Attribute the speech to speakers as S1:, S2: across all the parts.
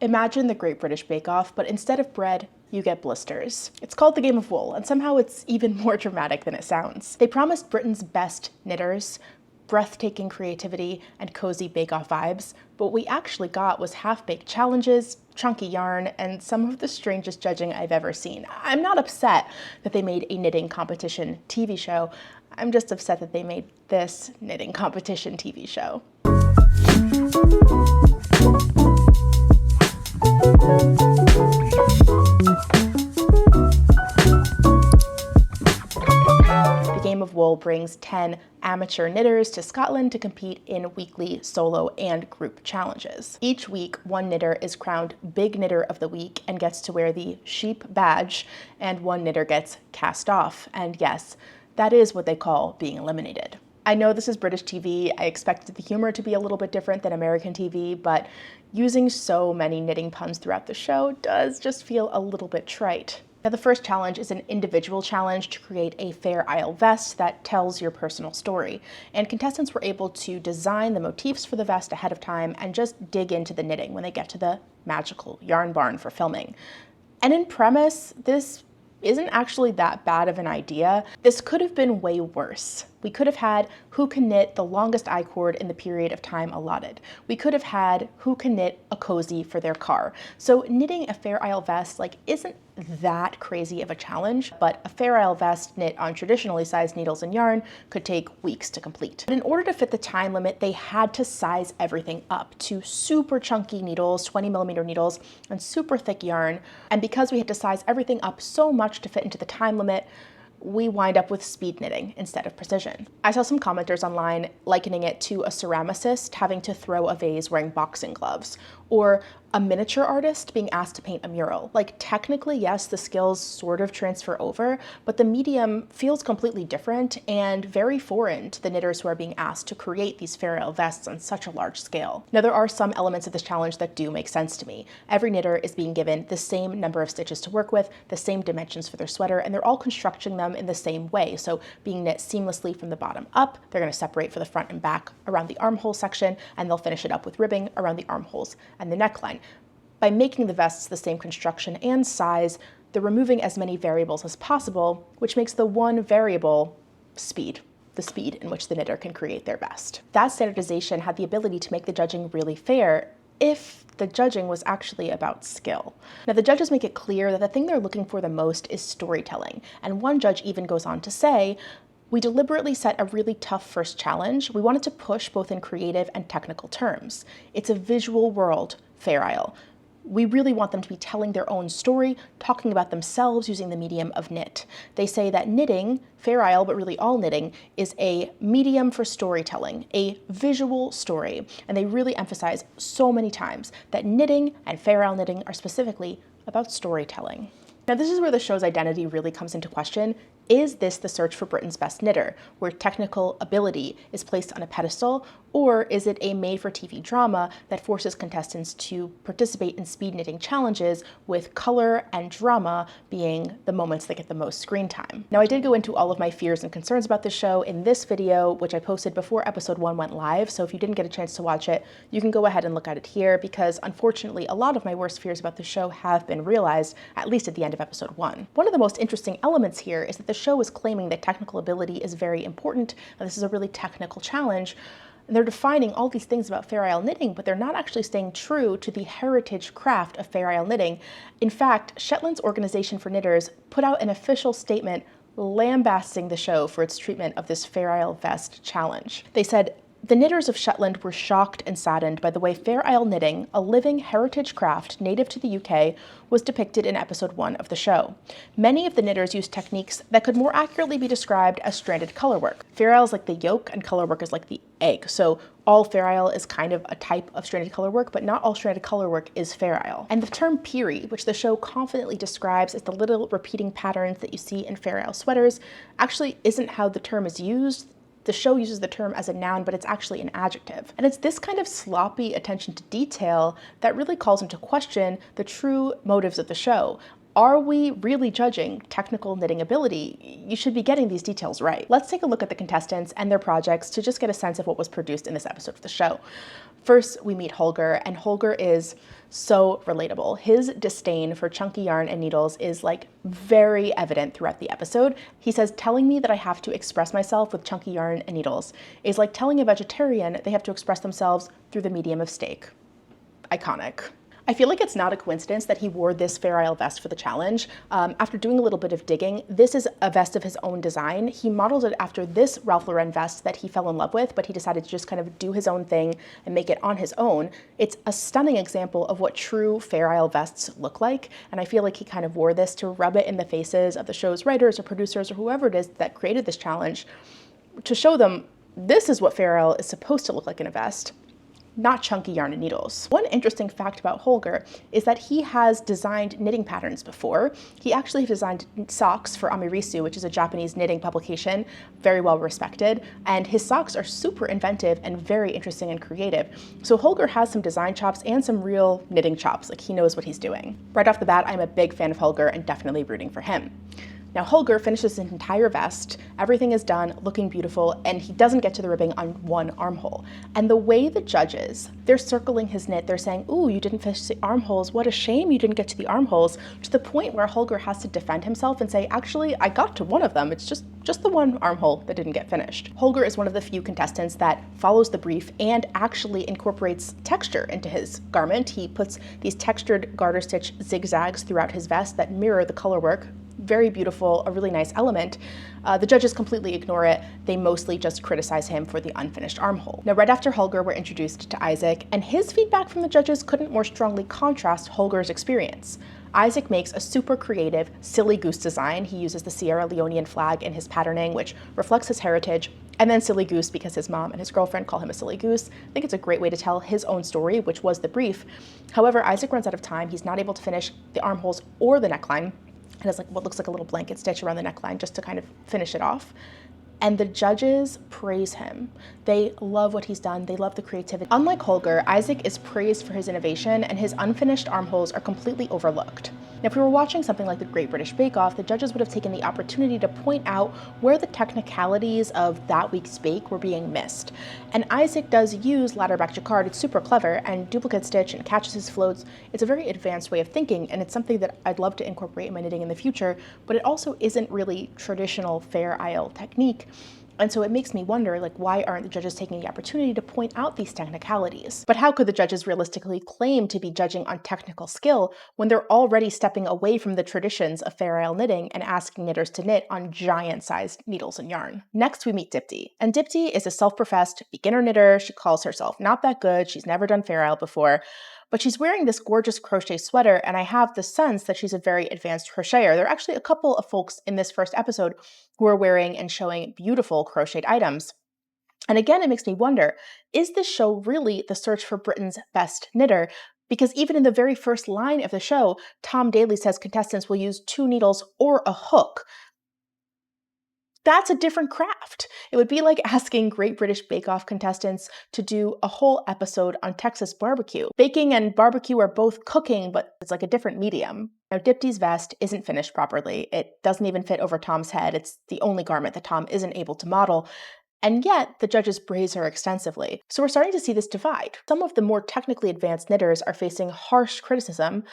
S1: Imagine the Great British Bake Off, but instead of bread, you get blisters. It's called the Game of Wool, and somehow it's even more dramatic than it sounds. They promised Britain's best knitters, breathtaking creativity, and cozy bake-off vibes, but what we actually got was half-baked challenges, chunky yarn, and some of the strangest judging I've ever seen. I'm not upset that they made a knitting competition TV show. I'm just upset that they made this knitting competition TV show. The Game of Wool brings 10 amateur knitters to Scotland to compete in weekly solo and group challenges. Each week, one knitter is crowned Big Knitter of the Week and gets to wear the sheep badge, and one knitter gets cast off. And yes, that is what they call being eliminated. I know this is British TV. I expected the humor to be a little bit different than American TV, but using so many knitting puns throughout the show does just feel a little bit trite. Now, the first challenge is an individual challenge to create a Fair Isle vest that tells your personal story. And contestants were able to design the motifs for the vest ahead of time and just dig into the knitting when they get to the magical yarn barn for filming. And in premise, this isn't actually that bad of an idea. This could have been way worse. We could have had who can knit the longest I-cord in the period of time allotted. We could have had who can knit a cozy for their car. So knitting a Fair Isle vest isn't that crazy of a challenge, but a Fair Isle vest knit on traditionally sized needles and yarn could take weeks to complete. But in order to fit the time limit, they had to size everything up to super chunky needles, 20mm needles, and super thick yarn. And because we had to size everything up so much to fit into the time limit, we wind up with speed knitting instead of precision. I saw some commenters online likening it to a ceramicist having to throw a vase wearing boxing gloves, or a miniature artist being asked to paint a mural. Like, technically, yes, the skills sort of transfer over, but the medium feels completely different and very foreign to the knitters who are being asked to create these Fair Isle vests on such a large scale. Now, there are some elements of this challenge that do make sense to me. Every knitter is being given the same number of stitches to work with, the same dimensions for their sweater, and they're all constructing them in the same way. So being knit seamlessly from the bottom up, they're going to separate for the front and back around the armhole section, and they'll finish it up with ribbing around the armholes and the neckline. By making the vests the same construction and size, they're removing as many variables as possible, which makes the one variable speed, the speed in which the knitter can create their vest. That standardization had the ability to make the judging really fair if the judging was actually about skill. Now, the judges make it clear that the thing they're looking for the most is storytelling, and one judge even goes on to say, "We deliberately set a really tough first challenge. We wanted to push both in creative and technical terms. It's a visual world, Fair Isle. We really want them to be telling their own story, talking about themselves using the medium of knit." They say that knitting, Fair Isle, but really all knitting, is a medium for storytelling, a visual story. And they really emphasize so many times that knitting and Fair Isle knitting are specifically about storytelling. Now, this is where the show's identity really comes into question. Is this the search for Britain's best knitter, where technical ability is placed on a pedestal, or is it a made-for-TV drama that forces contestants to participate in speed knitting challenges with color and drama being the moments that get the most screen time? Now, I did go into all of my fears and concerns about the show in this video, which I posted before episode 1 went live, so if you didn't get a chance to watch it, you can go ahead and look at it here, because unfortunately, a lot of my worst fears about the show have been realized, at least at the end of episode 1. One of the most interesting elements here is that the show is claiming that technical ability is very important, and this is a really technical challenge. And they're defining all these things about Fair Isle knitting, but they're not actually staying true to the heritage craft of Fair Isle knitting. In fact, Shetland's Organization for Knitters put out an official statement lambasting the show for its treatment of this Fair Isle vest challenge. They said, "The knitters of Shetland were shocked and saddened by the way Fair Isle knitting, a living heritage craft native to the UK, was depicted in episode 1 of the show. Many of the knitters used techniques that could more accurately be described as stranded colorwork. Fair Isle is like the yolk and colorwork is like the egg. So all Fair Isle is kind of a type of stranded colorwork, but not all stranded colorwork is Fair Isle." And the term piri, which the show confidently describes as the little repeating patterns that you see in Fair Isle sweaters, actually isn't how the term is used. The show uses the term as a noun, but it's actually an adjective. And it's this kind of sloppy attention to detail that really calls into question the true motives of the show. Are we really judging technical knitting ability? You should be getting these details right. Let's take a look at the contestants and their projects to just get a sense of what was produced in this episode of the show. First, we meet Holger, and Holger is so relatable. His disdain for chunky yarn and needles is like very evident throughout the episode. He says, telling me that I have to express myself with chunky yarn and needles is like telling a vegetarian they have to express themselves through the medium of steak. Iconic. I feel like it's not a coincidence that he wore this Fair Isle vest for the challenge. After doing a little bit of digging, this is a vest of his own design. He modeled it after this Ralph Lauren vest that he fell in love with, but he decided to just kind of do his own thing and make it on his own. It's a stunning example of what true Fair Isle vests look like, and I feel like he kind of wore this to rub it in the faces of the show's writers or producers or whoever it is that created this challenge, to show them this is what Fair Isle is supposed to look like in a vest, not chunky yarn and needles. One interesting fact about Holger is that he has designed knitting patterns before. He actually designed socks for Amirisu, which is a Japanese knitting publication, very well respected, and his socks are super inventive and very interesting and creative. So Holger has some design chops and some real knitting chops, like he knows what he's doing. Right off the bat, I'm a big fan of Holger and definitely rooting for him. Now Holger finishes his entire vest, everything is done, looking beautiful, and he doesn't get to the ribbing on one armhole. And the way the judges, they're circling his knit, they're saying, ooh, you didn't finish the armholes, what a shame you didn't get to the armholes, to the point where Holger has to defend himself and say, actually, I got to one of them, it's just the one armhole that didn't get finished. Holger is one of the few contestants that follows the brief and actually incorporates texture into his garment. He puts these textured garter stitch zigzags throughout his vest that mirror the color work. Very beautiful, a really nice element. The judges completely ignore it. They mostly just criticize him for the unfinished armhole. Now, right after Holger, we're introduced to Isaac, and his feedback from the judges couldn't more strongly contrast Holger's experience. Isaac makes a super creative, silly goose design. He uses the Sierra Leonean flag in his patterning, which reflects his heritage, and then silly goose because his mom and his girlfriend call him a silly goose. I think it's a great way to tell his own story, which was the brief. However, Isaac runs out of time. He's not able to finish the armholes or the neckline, and has like what looks like a little blanket stitch around the neckline just to kind of finish it off. And the judges praise him. They love what he's done. They love the creativity. Unlike Holger, Isaac is praised for his innovation, and his unfinished armholes are completely overlooked. Now, if we were watching something like the Great British Bake Off, the judges would have taken the opportunity to point out where the technicalities of that week's bake were being missed. And Isaac does use ladder back jacquard. It's super clever, and duplicate stitch and catches his floats. It's a very advanced way of thinking, and it's something that I'd love to incorporate in my knitting in the future, but it also isn't really traditional Fair Isle technique. And so it makes me wonder, like, why aren't the judges taking the opportunity to point out these technicalities? But how could the judges realistically claim to be judging on technical skill when they're already stepping away from the traditions of Fair Isle knitting and asking knitters to knit on giant-sized needles and yarn? Next, we meet Dipti. And Dipti is a self-professed beginner knitter. She calls herself not that good. She's never done Fair Isle before. But she's wearing this gorgeous crochet sweater, and I have the sense that she's a very advanced crocheter. There are actually a couple of folks in this first episode who are wearing and showing beautiful crocheted items. And again, it makes me wonder, is this show really the search for Britain's best knitter? Because even in the very first line of the show, Tom Daly says contestants will use 2 needles or a hook. That's a different craft. It would be like asking Great British Bake Off contestants to do a whole episode on Texas barbecue. Baking and barbecue are both cooking, but it's like a different medium. Now, Dipti's vest isn't finished properly. It doesn't even fit over Tom's head. It's the only garment that Tom isn't able to model. And yet, the judges praise her extensively. So we're starting to see this divide. Some of the more technically advanced knitters are facing harsh criticism,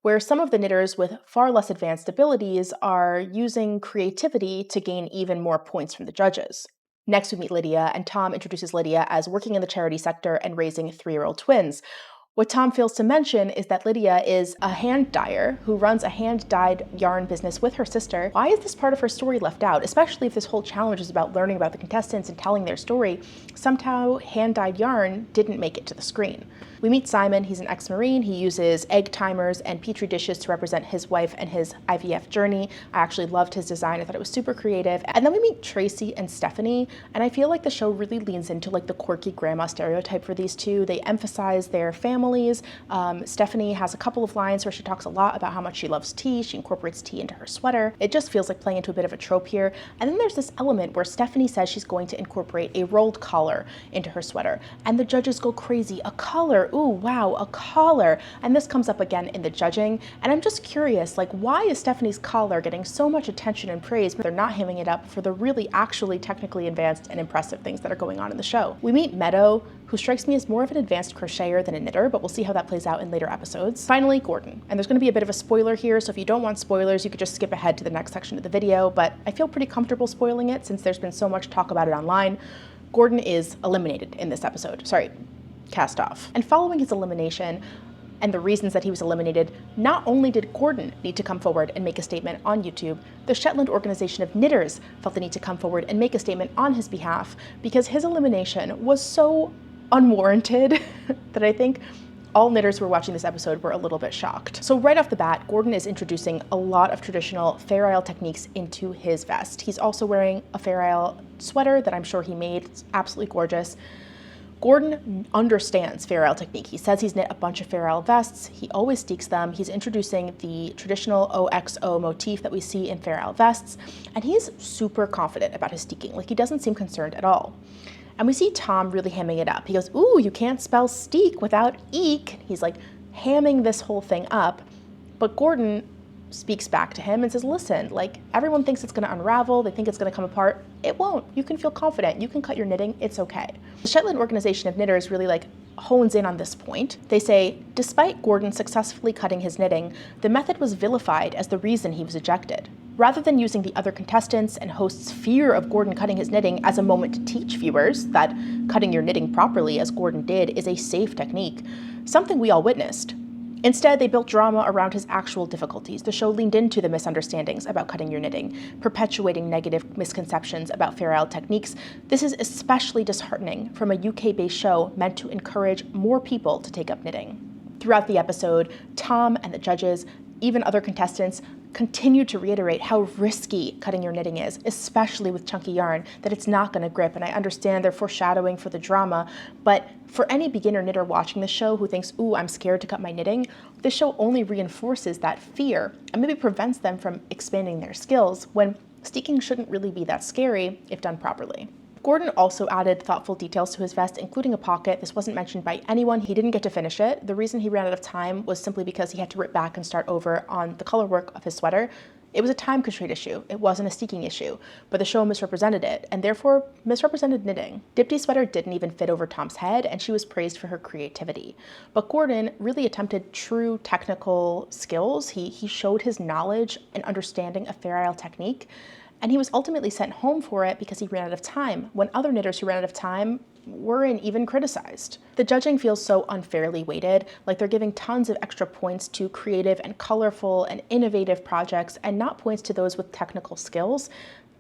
S1: where some of the knitters with far less advanced abilities are using creativity to gain even more points from the judges. Next, we meet Lydia, and Tom introduces Lydia as working in the charity sector and raising 3-year-old twins. What Tom fails to mention is that Lydia is a hand dyer who runs a hand-dyed yarn business with her sister. Why is this part of her story left out? Especially if this whole challenge is about learning about the contestants and telling their story. Somehow, hand-dyed yarn didn't make it to the screen. We meet Simon. He's an ex-Marine. He uses egg timers and petri dishes to represent his wife and his IVF journey. I actually loved his design. I thought it was super creative. And then we meet Tracy and Stephanie, and I feel like the show really leans into like the quirky grandma stereotype for these two. They emphasize their families. Stephanie has a couple of lines where she talks a lot about how much she loves tea. She incorporates tea into her sweater. It just feels like playing into a bit of a trope here. And then there's this element where Stephanie says she's going to incorporate a rolled collar into her sweater, and the judges go crazy. A collar? ooh, wow, a collar. And this comes up again in the judging. And I'm just curious, like, why is Stephanie's collar getting so much attention and praise, but they're not hamming it up for the really actually technically advanced and impressive things that are going on in the show? We meet Meadow, who strikes me as more of an advanced crocheter than a knitter, but we'll see how that plays out in later episodes. Finally, Gordon. And there's going to be a bit of a spoiler here, so if you don't want spoilers, you could just skip ahead to the next section of the video, but I feel pretty comfortable spoiling it since there's been so much talk about it online. Gordon is eliminated in this episode. Sorry, cast off. And following his elimination, and the reasons that he was eliminated, not only did Gordon need to come forward and make a statement on YouTube, the Shetland Organization of Knitters felt the need to come forward and make a statement on his behalf because his elimination was so unwarranted that I think all knitters who were watching this episode were a little bit shocked. So right off the bat, Gordon is introducing a lot of traditional Fair Isle techniques into his vest. He's also wearing a Fair Isle sweater that I'm sure he made. It's absolutely gorgeous. Gordon understands Fair Isle technique. He says he's knit a bunch of Fair Isle vests. He always steeks them. He's introducing the traditional OXO motif that we see in Fair Isle vests, and he's super confident about his steeking. Like, he doesn't seem concerned at all. And we see Tom really hamming it up. He goes, ooh, you can't spell steek without eek. He's like hamming this whole thing up. But Gordon speaks back to him and says, listen, like, everyone thinks it's gonna unravel. They think it's gonna come apart. It won't. You can feel confident. You can cut your knitting. It's okay. The Shetland Organization of Knitters really hones in on this point. They say, despite Gordon successfully cutting his knitting, the method was vilified as the reason he was ejected. Rather than using the other contestants and hosts' fear of Gordon cutting his knitting as a moment to teach viewers that cutting your knitting properly, as Gordon did, is a safe technique, something we all witnessed. Instead, they built drama around his actual difficulties. The show leaned into the misunderstandings about cutting your knitting, perpetuating negative misconceptions about Fair Isle techniques. This is especially disheartening from a UK-based show meant to encourage more people to take up knitting. Throughout the episode, Tom and the judges, even other contestants, continue to reiterate how risky cutting your knitting is, especially with chunky yarn, that it's not going to grip. And I understand they're foreshadowing for the drama, but for any beginner knitter watching the show who thinks, ooh, I'm scared to cut my knitting, this show only reinforces that fear and maybe prevents them from expanding their skills when steeking shouldn't really be that scary if done properly. Gordon also added thoughtful details to his vest, including a pocket. This wasn't mentioned by anyone. He didn't get to finish it. The reason he ran out of time was simply because he had to rip back and start over on the color work of his sweater. It was a time constraint issue. It wasn't a steeking issue, but the show misrepresented it and therefore misrepresented knitting. Dipty's sweater didn't even fit over Tom's head, and she was praised for her creativity. But Gordon really attempted true technical skills. He showed his knowledge and understanding of Fair Isle technique, and he was ultimately sent home for it because he ran out of time, when other knitters who ran out of time weren't even criticized. The judging feels so unfairly weighted, like they're giving tons of extra points to creative and colorful and innovative projects and not points to those with technical skills.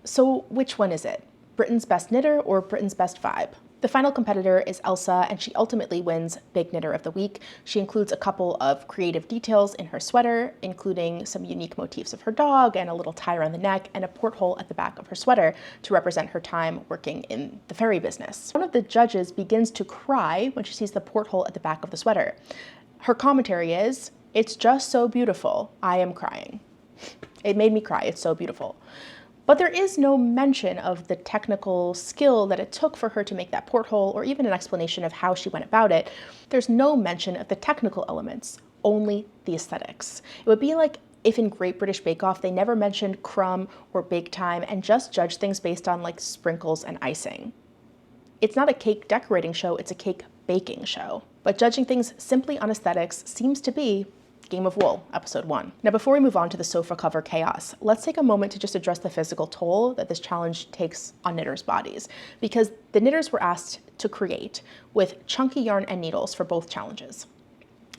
S1: So which one is it? Britain's best knitter or Britain's best vibe? The final competitor is Elsa, and she ultimately wins Big Knitter of the Week. She includes a couple of creative details in her sweater, including some unique motifs of her dog and a little tie around the neck and a porthole at the back of her sweater to represent her time working in the ferry business. One of the judges begins to cry when she sees the porthole at the back of the sweater. Her commentary is, "It's just so beautiful. I am crying. It made me cry. It's so beautiful." But there is no mention of the technical skill that it took for her to make that porthole, or even an explanation of how she went about it. There's no mention of the technical elements, only the aesthetics. It would be like if in Great British Bake Off they never mentioned crumb or bake time and just judged things based on like sprinkles and icing. It's not a cake decorating show, it's a cake baking show. But judging things simply on aesthetics seems to be Game of Wool, episode 1. Now, before we move on to the sofa cover chaos, let's take a moment to just address the physical toll that this challenge takes on knitters' bodies, because the knitters were asked to create with chunky yarn and needles for both challenges.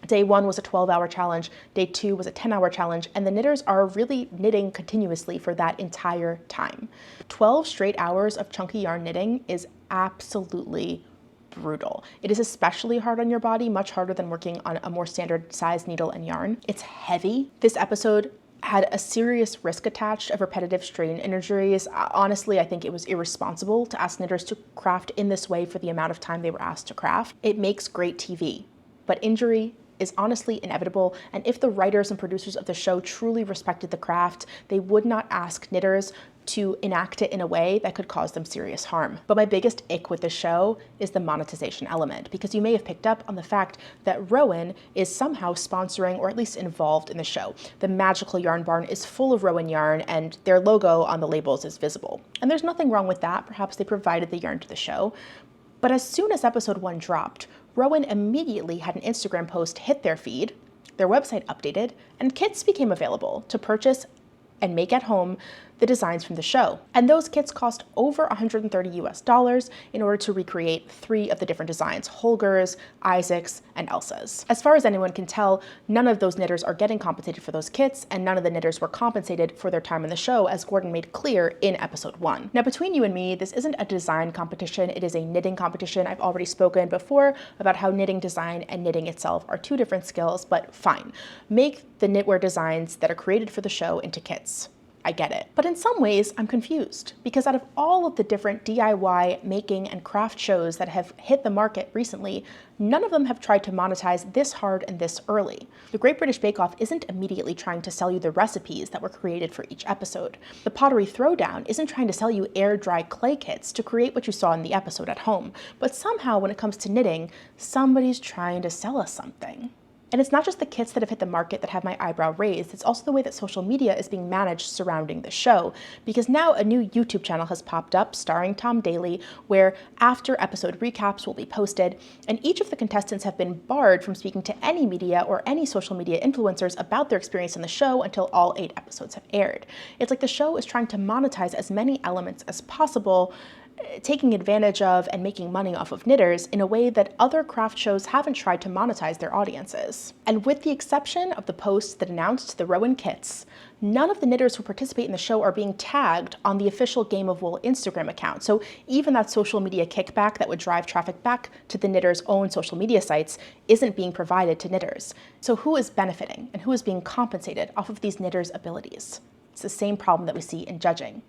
S1: Day 1 was a 12-hour challenge, day 2 was a 10-hour challenge, and the knitters are really knitting continuously for that entire time. 12 straight hours of chunky yarn knitting is absolutely brutal. It is especially hard on your body, much harder than working on a more standard size needle and yarn. It's heavy. This episode had a serious risk attached of repetitive strain injuries. Honestly, I think it was irresponsible to ask knitters to craft in this way for the amount of time they were asked to craft. It makes great TV, but injury is honestly inevitable, and if the writers and producers of the show truly respected the craft, they would not ask knitters to enact it in a way that could cause them serious harm. But my biggest ick with the show is the monetization element, because you may have picked up on the fact that Rowan is somehow sponsoring or at least involved in the show. The magical yarn barn is full of Rowan yarn and their logo on the labels is visible. And there's nothing wrong with that. Perhaps they provided the yarn to the show. But as soon as episode 1 dropped, Rowan immediately had an Instagram post hit their feed, their website updated, and kits became available to purchase and make at home the designs from the show. And those kits cost over $130 US in order to recreate 3 of the different designs: Holger's, Isaac's, and Elsa's. As far as anyone can tell, none of those knitters are getting compensated for those kits, and none of the knitters were compensated for their time in the show, as Gordon made clear in episode 1. Now, between you and me, this isn't a design competition, it is a knitting competition. I've already spoken before about how knitting design and knitting itself are 2 different skills, but fine. Make the knitwear designs that are created for the show into kits. I get it. But in some ways, I'm confused, because out of all of the different DIY making and craft shows that have hit the market recently, none of them have tried to monetize this hard and this early. The Great British Bake Off isn't immediately trying to sell you the recipes that were created for each episode. The Pottery Throwdown isn't trying to sell you air-dry clay kits to create what you saw in the episode at home. But somehow, when it comes to knitting, somebody's trying to sell us something. And it's not just the kits that have hit the market that have my eyebrow raised, it's also the way that social media is being managed surrounding the show. Because now a new YouTube channel has popped up starring Tom Daly, where after episode recaps will be posted, and each of the contestants have been barred from speaking to any media or any social media influencers about their experience in the show until all 8 episodes have aired. It's like the show is trying to monetize as many elements as possible, taking advantage of and making money off of knitters in a way that other craft shows haven't tried to monetize their audiences. And with the exception of the posts that announced the Rowan kits, none of the knitters who participate in the show are being tagged on the official Game of Wool Instagram account. So even that social media kickback that would drive traffic back to the knitters' own social media sites isn't being provided to knitters. So who is benefiting and who is being compensated off of these knitters' abilities? It's the same problem that we see in judging.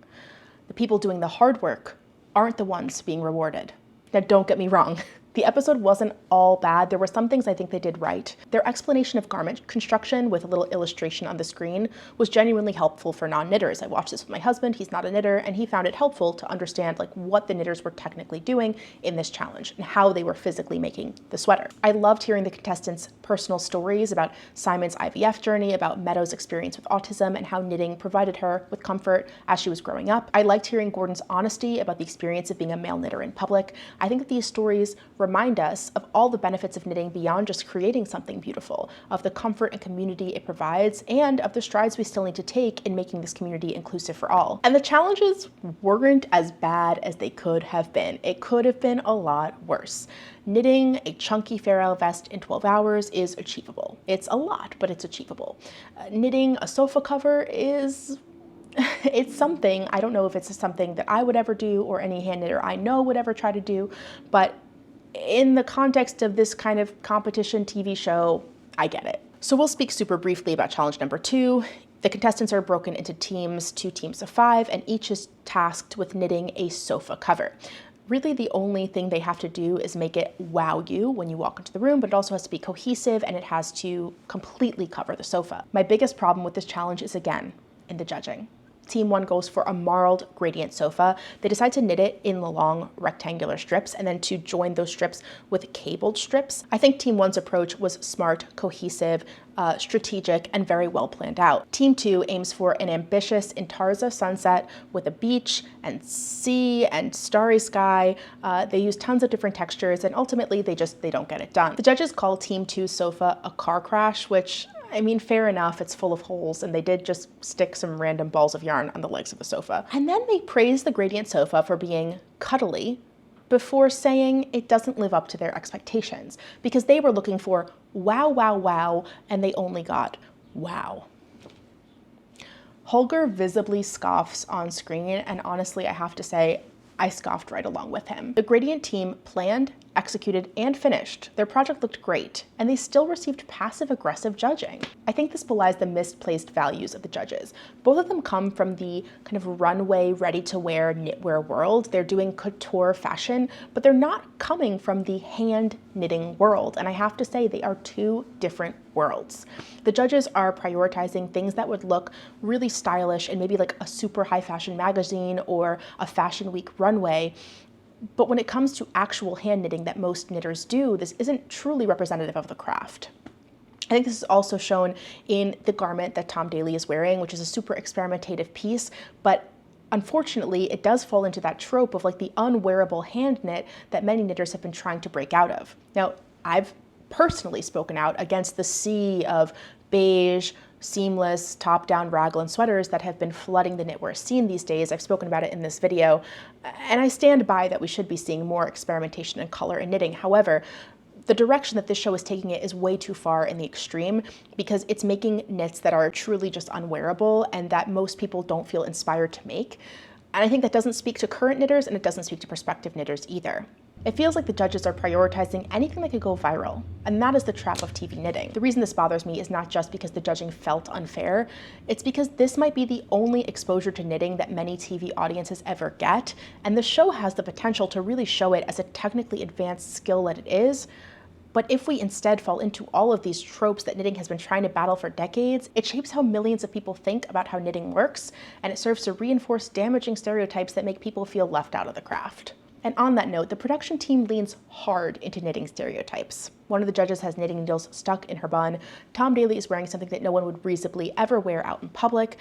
S1: The people doing the hard work aren't the ones being rewarded. Now, don't get me wrong. The episode wasn't all bad. There were some things I think they did right. Their explanation of garment construction with a little illustration on the screen was genuinely helpful for non-knitters. I watched this with my husband, he's not a knitter, and he found it helpful to understand what the knitters were technically doing in this challenge and how they were physically making the sweater. I loved hearing the contestants' personal stories about Simon's IVF journey, about Meadow's experience with autism, and how knitting provided her with comfort as she was growing up. I liked hearing Gordon's honesty about the experience of being a male knitter in public. I think that these stories remind us of all the benefits of knitting beyond just creating something beautiful, of the comfort and community it provides, and of the strides we still need to take in making this community inclusive for all. And the challenges weren't as bad as they could have been. It could have been a lot worse. Knitting a chunky Fair Isle vest in 12 hours is achievable. It's a lot, but it's achievable. Knitting a sofa cover is it's something. I don't know if it's something that I would ever do or any hand knitter I know would ever try to do, but in the context of this kind of competition TV show, I get it. So we'll speak super briefly about challenge number 2. The contestants are broken into teams, 2 teams of 5, and each is tasked with knitting a sofa cover. Really, the only thing they have to do is make it wow you when you walk into the room, but it also has to be cohesive and it has to completely cover the sofa. My biggest problem with this challenge is, again, in the judging. Team 1 goes for a marled gradient sofa. They decide to knit it in the long rectangular strips and then to join those strips with cabled strips. I think Team 1's approach was smart, cohesive, strategic, and very well planned out. Team 2 aims for an ambitious Intarza sunset with a beach and sea and starry sky. They use tons of different textures, and ultimately they don't get it done. The judges call Team 2's sofa a car crash, which, I mean, fair enough, it's full of holes, and they did just stick some random balls of yarn on the legs of the sofa. And then they praise the gradient sofa for being cuddly before saying it doesn't live up to their expectations, because they were looking for wow, wow, wow, and they only got wow. Holger visibly scoffs on screen, and honestly, I have to say, I scoffed right along with him. The gradient team planned executed, and finished, their project looked great, and they still received passive-aggressive judging. I think this belies the misplaced values of the judges. Both of them come from the kind of runway, ready-to-wear knitwear world. They're doing couture fashion, but they're not coming from the hand knitting world, and I have to say they are two different worlds. The judges are prioritizing things that would look really stylish in maybe like a super high fashion magazine or a fashion week runway. But when it comes to actual hand knitting that most knitters do, this isn't truly representative of the craft. I think this is also shown in the garment that Tom Daley is wearing, which is a super experimentative piece, but unfortunately, it does fall into that trope of like the unwearable hand knit that many knitters have been trying to break out of. Now, I've personally spoken out against the sea of beige, seamless, top-down raglan sweaters that have been flooding the knitwear scene these days. I've spoken about it in this video, and I stand by that we should be seeing more experimentation in color and knitting. However, the direction that this show is taking it is way too far in the extreme because it's making knits that are truly just unwearable and that most people don't feel inspired to make. And I think that doesn't speak to current knitters, and it doesn't speak to prospective knitters either. It feels like the judges are prioritizing anything that could go viral, and that is the trap of TV knitting. The reason this bothers me is not just because the judging felt unfair, it's because this might be the only exposure to knitting that many TV audiences ever get, and the show has the potential to really show it as a technically advanced skill that it is. But if we instead fall into all of these tropes that knitting has been trying to battle for decades, it shapes how millions of people think about how knitting works, and it serves to reinforce damaging stereotypes that make people feel left out of the craft. And on that note, the production team leans hard into knitting stereotypes. One of the judges has knitting needles stuck in her bun. Tom Daley is wearing something that no one would reasonably ever wear out in public.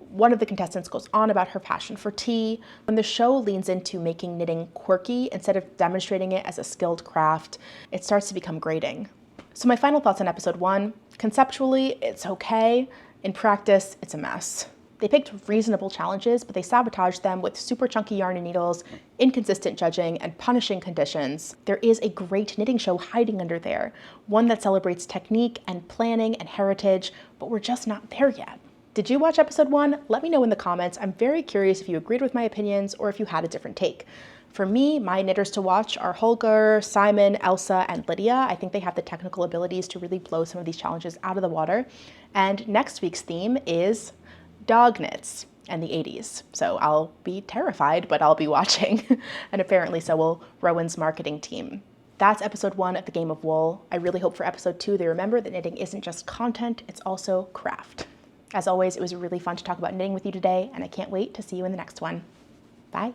S1: One of the contestants goes on about her passion for tea. When the show leans into making knitting quirky instead of demonstrating it as a skilled craft, it starts to become grating. So my final thoughts on episode 1, conceptually, it's okay. In practice, it's a mess. They picked reasonable challenges, but they sabotaged them with super chunky yarn and needles, inconsistent judging, and punishing conditions. There is a great knitting show hiding under there, one that celebrates technique and planning and heritage, but we're just not there yet. Did you watch episode 1? Let me know in the comments. I'm very curious if you agreed with my opinions or if you had a different take. For me, my knitters to watch are Holger, Simon, Elsa, and Lydia. I think they have the technical abilities to really blow some of these challenges out of the water. And next week's theme is dog knits and the 80s. So I'll be terrified, but I'll be watching. And apparently so will Rowan's marketing team. That's episode 1 of The Game of Wool. I really hope for episode 2 they remember that knitting isn't just content, it's also craft. As always, it was really fun to talk about knitting with you today, and I can't wait to see you in the next one. Bye.